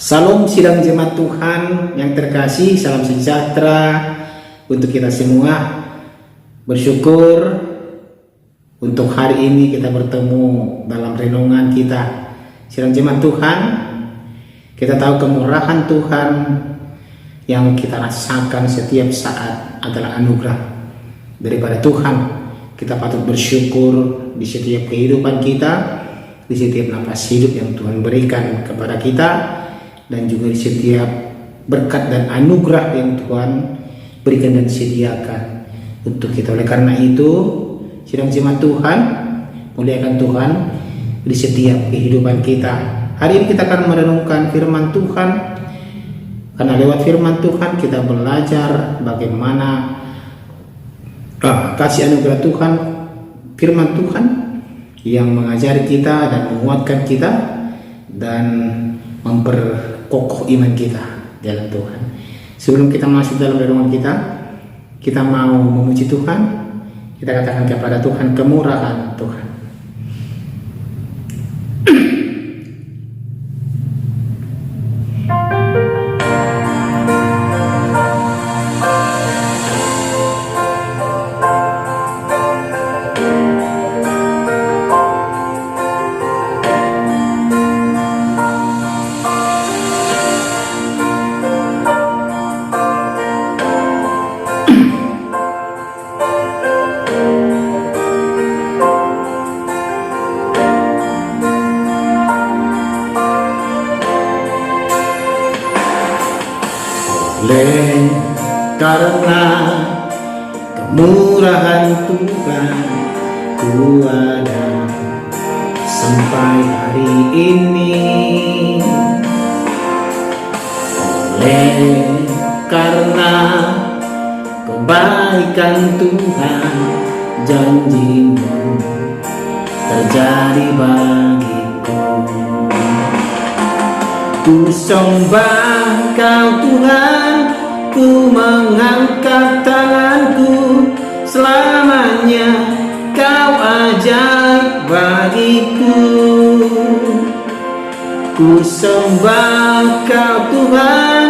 Salam sidang jemaat Tuhan yang terkasih, salam sejahtera untuk kita semua. Bersyukur untuk hari ini kita bertemu dalam renungan kita. Sidang jemaat Tuhan, kita tahu kemurahan Tuhan yang kita rasakan setiap saat adalah anugerah daripada Tuhan. Kita patut bersyukur di setiap kehidupan kita, di setiap napas hidup yang Tuhan berikan kepada kita, dan juga di setiap berkat dan anugerah yang Tuhan berikan dan sediakan untuk kita. Oleh karena itu, sidang jemaat Tuhan, muliakan Tuhan di setiap kehidupan kita. Hari ini kita akan merenungkan firman Tuhan, karena lewat firman Tuhan kita belajar bagaimana kasih anugerah Tuhan, firman Tuhan yang mengajari kita dan menguatkan kita dan memperkokoh iman kita dalam Tuhan. Sebelum kita masuk dalam renungan kita mau memuji Tuhan. Kita katakan kepada Tuhan kemurahan Tuhan. Oleh karena kemurahan Tuhan ku ada sampai hari ini. Oleh karena kebaikan Tuhan, janji-Mu terjadi bagiku. Ku sembah Kau Tuhan, ku mengangkat tanganku, selamanya Kau ajaib bagiku. Ku sembah Kau Tuhan,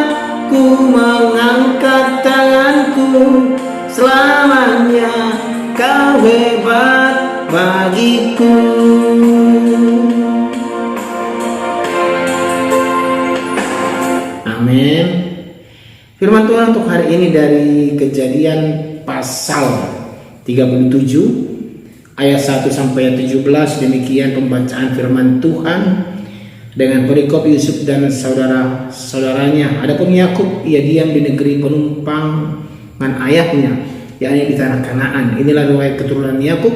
ku mengangkat tanganku, selamanya Kau hebat bagiku. Amin. Firman Tuhan untuk hari ini dari Kejadian pasal 37 ayat 1 sampai 17. Demikian pembacaan firman Tuhan dengan perikop Yusuf dan saudara-saudaranya. Adapun Yakub, ia diam di negeri penumpangan ayahnya, yakni di tanah Kanaan. Inilah riwayat keturunan Yakub.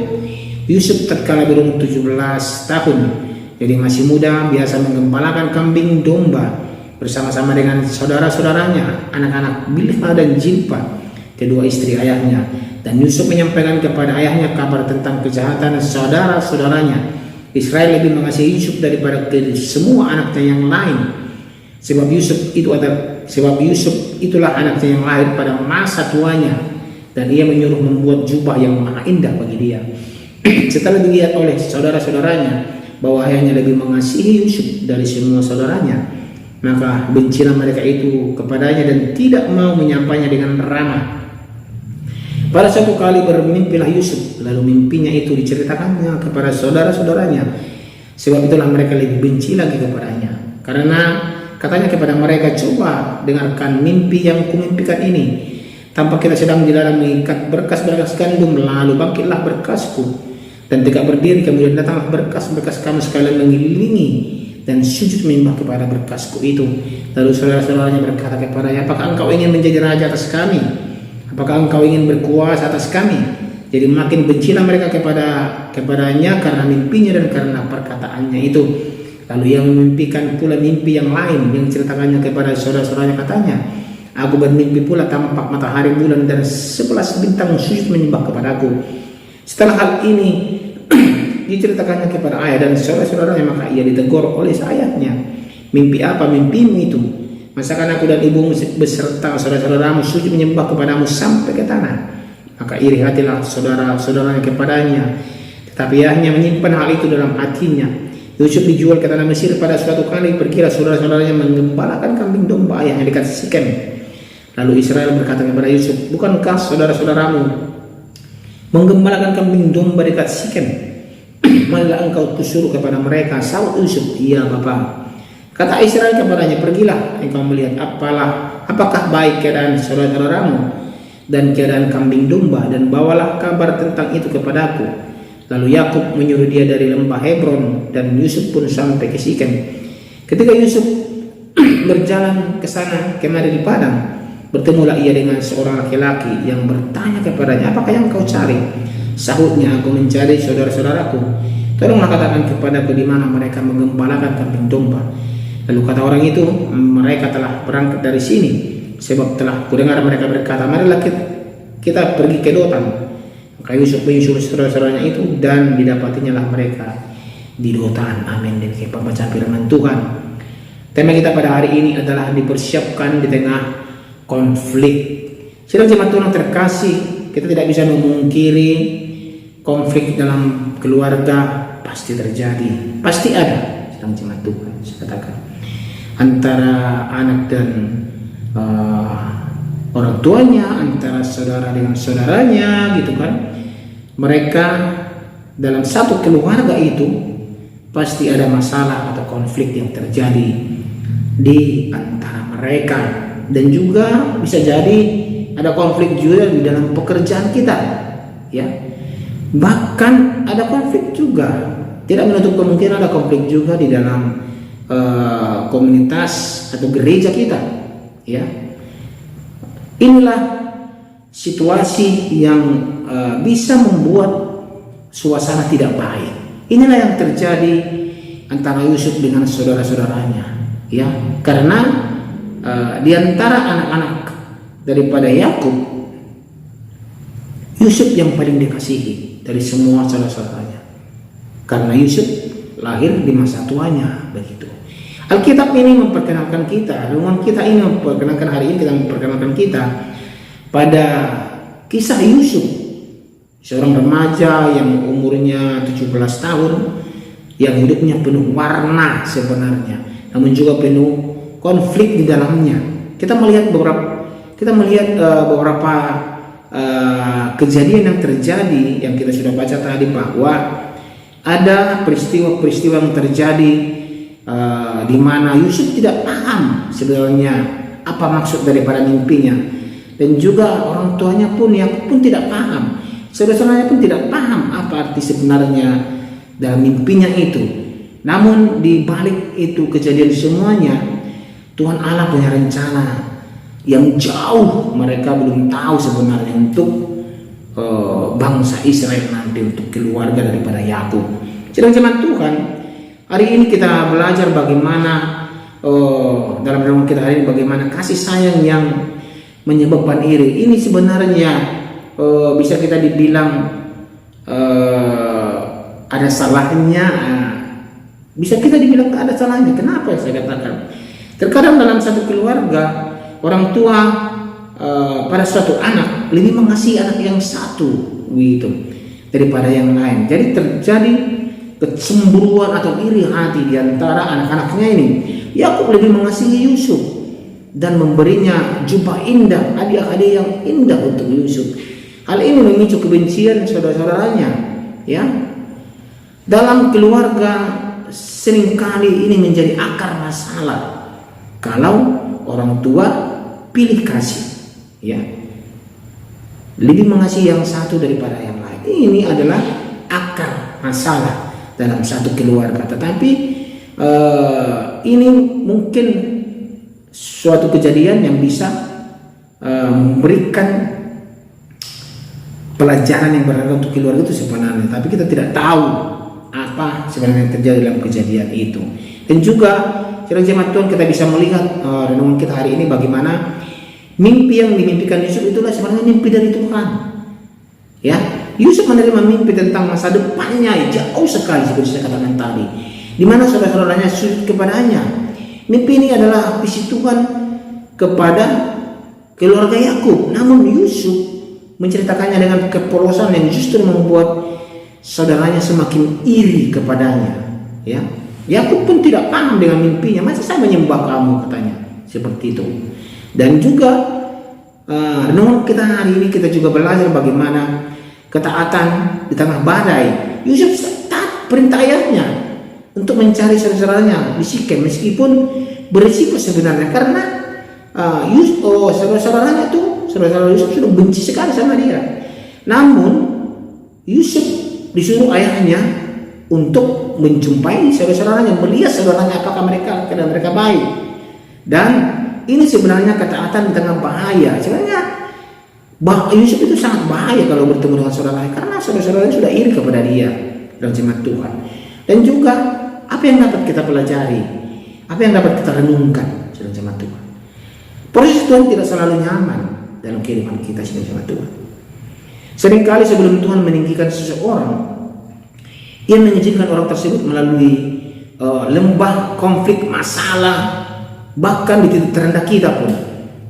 Yusuf tatkala berumur 17 tahun, jadi masih muda, biasa menggembalakan kambing domba bersama-sama dengan saudara-saudaranya, anak-anak Bilha dan Zilpa, kedua istri ayahnya. Dan Yusuf menyampaikan kepada ayahnya kabar tentang kejahatan saudara-saudaranya. Israel lebih mengasihi Yusuf daripada semua anaknya yang lain, sebab Yusuf itulah anaknya yang lahir pada masa tuanya, dan ia menyuruh membuat jubah yang maha indah bagi dia. Setelah dilihat oleh saudara-saudaranya bahwa ayahnya lebih mengasihi Yusuf dari semua saudaranya, maka bencilah mereka itu kepadanya dan tidak mau menyampainya dengan ramah. Pada suatu kali bermimpilah Yusuf, lalu mimpinya itu diceritakannya kepada saudara-saudaranya. Sebab itulah mereka lebih benci lagi kepadanya, karena katanya kepada mereka, coba dengarkan mimpi yang kumimpikan ini. Tampak kita sedang di dalam mengikat berkas-berkas gandum, lalu bangkitlah berkasku dan tegak berdiri, kemudian datanglah berkas-berkas kamu sekalian mengelilingi dan sujud menyembah kepada berkasku itu. Lalu saudara-saudaranya berkata kepadanya, apakah engkau ingin menjadi raja atas kami? Apakah engkau ingin berkuasa atas kami? Jadi makin bencilah mereka kepadanya karena mimpinya dan karena perkataannya itu. Lalu ia memimpikan pula mimpi yang lain yang ceritakannya kepada saudara-saudaranya. Katanya, aku bermimpi pula tampak matahari, bulan dan 11 bintang sujud menyembah kepadaku. Setelah hal ini diceritakannya kepada ayah dan saudara-saudaranya, maka ia ditegur oleh ayahnya. Mimpi apa mimpimu itu? Masakan aku dan ibumu beserta saudara-saudaramu sujud menyembah kepadamu sampai ke tanah? Maka iri hatilah saudara-saudaranya kepadanya. Tetapi ayahnya menyimpan hal itu dalam hatinya. Yusuf dijual ke tanah Mesir. Pada suatu kali pergilah saudara-saudaranya menggembalakan kambing domba ayahnya dekat Sikem. Lalu Israel berkata kepada Yusuf, bukankah saudara-saudaramu menggembalakan kambing domba dekat Sikem? Marilah engkau kusuruh kepada mereka. Sahut Yusuf, iya Bapa. Kata Israel kepadanya, pergilah engkau melihat apakah baik keadaan saudara-saudaramu dan keadaan kambing domba, dan bawalah kabar tentang itu kepadaku. Lalu Yakub menyuruh dia dari lembah Hebron, dan Yusuf pun sampai ke Sikem. Ketika Yusuf berjalan ke sana kemari di padang, bertemulah ia dengan seorang laki-laki yang bertanya kepadanya, apakah yang kau cari? Sahutnya, aku mencari saudara-saudaraku. Tolonglah katakan kepadaku di mana mereka menggembalakan kambing domba. Lalu kata orang itu, mereka telah berangkat dari sini, sebab telah kudengar mereka berkata, marilah kita pergi ke Dotan. Maka Yusuf menyusul saudara-saudaranya itu, dan didapatinya lah mereka di Dotan. Amin. Demikian pembacaan firman Tuhan. Tema kita pada hari ini adalah dipersiapkan di tengah konflik. Sedang jemaat Tuhan terkasih, kita tidak bisa memungkiri konflik dalam keluarga pasti terjadi, pasti ada. Sedang jemaat Tuhan, saya katakan, antara anak dan orang tuanya, antara saudara dengan saudaranya, gitu kan. Mereka dalam satu keluarga itu pasti ada masalah atau konflik yang terjadi di antara mereka, dan juga bisa jadi ada konflik juga di dalam pekerjaan kita, ya. Bahkan ada konflik juga, tidak menutup kemungkinan ada konflik juga di dalam komunitas atau gereja kita, ya. Inilah situasi yang bisa membuat suasana tidak baik. Inilah yang terjadi antara Yusuf dengan saudara-saudaranya, ya. Karena di antara anak-anak daripada Yakub, Yusuf yang paling dikasihi dari semua saudara-saudaranya, karena Yusuf lahir di masa tuanya, begitu. Alkitab ini memperkenalkan kita, renungan kita ini memperkenalkan hari ini, kita memperkenalkan kita pada kisah Yusuf, seorang remaja yang umurnya 17 tahun, yang hidupnya penuh warna sebenarnya, namun juga penuh konflik di dalamnya. Kita melihat beberapa kejadian yang terjadi yang kita sudah baca tadi, bahwa ada peristiwa-peristiwa yang terjadi di mana Yusuf tidak paham sebenarnya apa maksud daripada mimpinya, dan juga orang tuanya pun yang pun tidak paham, saudara-saudaranya pun tidak paham apa arti sebenarnya dalam mimpinya itu. Namun di balik itu kejadian semuanya, Tuhan Allah punya rencana yang jauh mereka belum tahu sebenarnya untuk bangsa Israel nanti, untuk keluarga daripada Yakub. Sedang jemaat Tuhan, hari ini kita belajar bagaimana dalam renungan kita hari ini, bagaimana kasih sayang yang menyebabkan iri. Ini sebenarnya bisa kita dibilang ada salahnya, bisa kita dibilang ada salahnya. Kenapa saya katakan? Terkadang dalam satu keluarga, orang tua pada suatu anak lebih mengasihi anak yang satu gitu daripada yang lain. Jadi terjadi kecemburuan atau iri hati di antara anak-anaknya ini. Yakub lebih mengasihi Yusuf dan memberinya jubah indah, hadiah-hadiah yang indah untuk Yusuf. Hal ini memicu kebencian saudara-saudaranya, ya. Dalam keluarga seringkali ini menjadi akar masalah kalau orang tua pilih kasih, ya, lebih mengasihi yang satu daripada yang lain. Ini adalah akar masalah dalam satu keluarga. Tetapi ini mungkin suatu kejadian yang bisa memberikan pelajaran yang berharga untuk keluarga itu sebenarnya, tapi kita tidak tahu apa sebenarnya yang terjadi dalam kejadian itu. Dan juga secara jemaat Tuhan, kita bisa melihat renungan kita hari ini bagaimana mimpi yang dimimpikan Yusuf itulah sebenarnya mimpi dari Tuhan, ya. Yusuf menerima mimpi tentang masa depannya jauh sekali, seperti saya katakan tadi, di mana saudara-saudaranya sujud kepadanya. Mimpi ini adalah visi Tuhan kepada keluarga Yakub. Namun Yusuf menceritakannya dengan kepolosan yang justru membuat saudaranya semakin iri kepadanya, ya. Yakub pun tidak paham dengan mimpinya. Masa saya menyembah kamu, katanya. Seperti itu. Dan juga renungan kita hari ini, kita juga belajar bagaimana ketaatan di tengah badai. Yusuf taat perintah ayahnya untuk mencari saudara-saudaranya di Sikem, meskipun berisiko sebenarnya, karena saudara-saudaranya itu, saudara-saudara Yusuf sudah benci sekali sama dia. Namun Yusuf disuruh ayahnya untuk menjumpai saudara-saudaranya, melihat saudaranya apakah keadaan mereka baik. Dan ini sebenarnya ketaatan di tengah bahaya. Sebenarnya Yusuf itu sangat bahaya kalau bertemu dengan saudaranya, karena saudara-saudaranya sudah iri kepada dia dalam jemaat Tuhan. Dan juga apa yang dapat kita pelajari, apa yang dapat kita renungkan dalam jemaat Tuhan. Proses Tuhan tidak selalu nyaman dalam kehidupan kita sebagai jemaat Tuhan. Seringkali sebelum Tuhan meninggikan seseorang, Ia mengizinkan orang tersebut melalui lembah konflik, masalah, bahkan di titik terendah kita pun,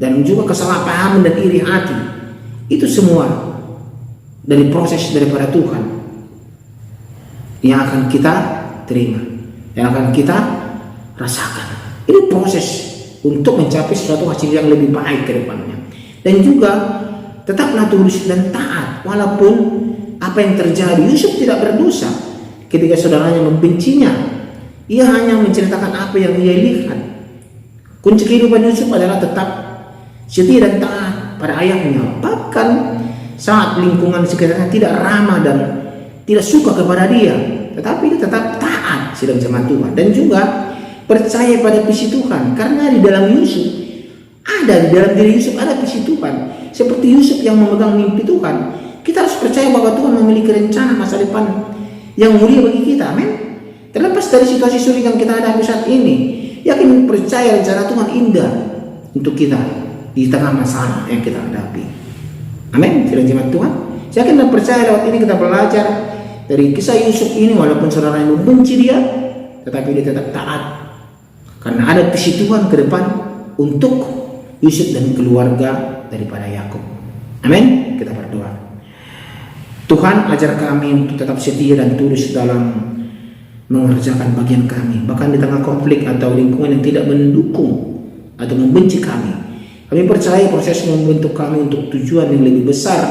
dan juga kesalahpahaman dan iri hati. Itu semua dari proses daripada Tuhan yang akan kita terima, yang akan kita rasakan. Ini proses untuk mencapai sesuatu hasil yang lebih baik ke depannya. Dan juga tetaplah tulus dan taat walaupun apa yang terjadi. Yusuf tidak berdosa ketika saudaranya membencinya. Ia hanya menceritakan apa yang ia lihat. Kunci kehidupan Yusuf adalah tetap setia dan taat pada ayahnya, bahkan saat lingkungan sekitarnya tidak ramah dan tidak suka kepada dia, tetapi dia tetap taat sedang jemaat Tuhan. Dan juga percaya pada visi Tuhan, karena di dalam dalam diri Yusuf ada visi Tuhan. Seperti Yusuf yang memegang mimpi Tuhan, kita harus percaya bahwa Tuhan memiliki rencana masa depan yang mulia bagi kita. Amin. Terlepas dari situasi sulit yang kita hadapi saat ini, yakin percaya rencana Tuhan indah untuk kita di tengah masalah yang kita hadapi. Amin. Firman jemaat Tuhan. Saya yakin dan percaya lewat ini kita belajar dari kisah Yusuf ini, walaupun saudara yang membenci dia, tetapi dia tetap taat, karena ada visi Tuhan ke depan untuk Yusuf dan keluarga daripada Yakub. Amin. Kita berdoa. Tuhan, ajar kami untuk tetap setia dan tulus dalam mengerjakan bagian kami, bahkan di tengah konflik atau lingkungan yang tidak mendukung atau membenci kami. Kami percaya proses membentuk kami untuk tujuan yang lebih besar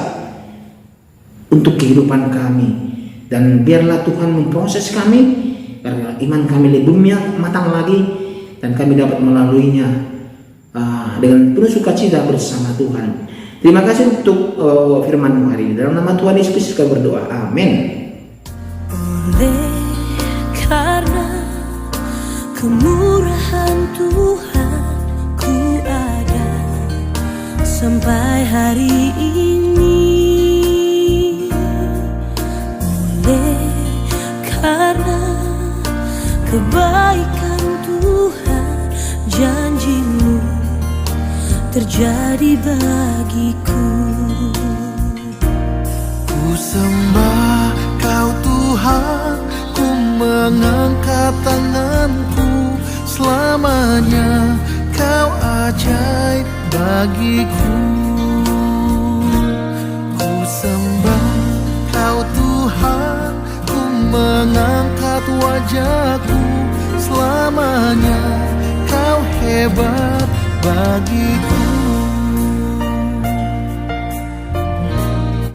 untuk kehidupan kami. Dan biarlah Tuhan memproses kami agar iman kami lebih matang lagi, dan kami dapat melaluinya dengan penuh sukacita bersama Tuhan. Terima kasih untuk firman-Mu hari ini. Dalam nama Tuhan Yesus Kristus kami berdoa. Amin. Oleh karena kemurahan Tuhan ku ada sampai hari ini. Oleh karena kebaikan Tuhan, janji-Mu terjadi bagiku. Ku sembah Kau Tuhan, ku mengangkat tanganku. Selamanya Kau ajaib bagiku. Ku sembah Kau Tuhan, ku mengangkat wajahku. Selamanya Kau hebat bagiku.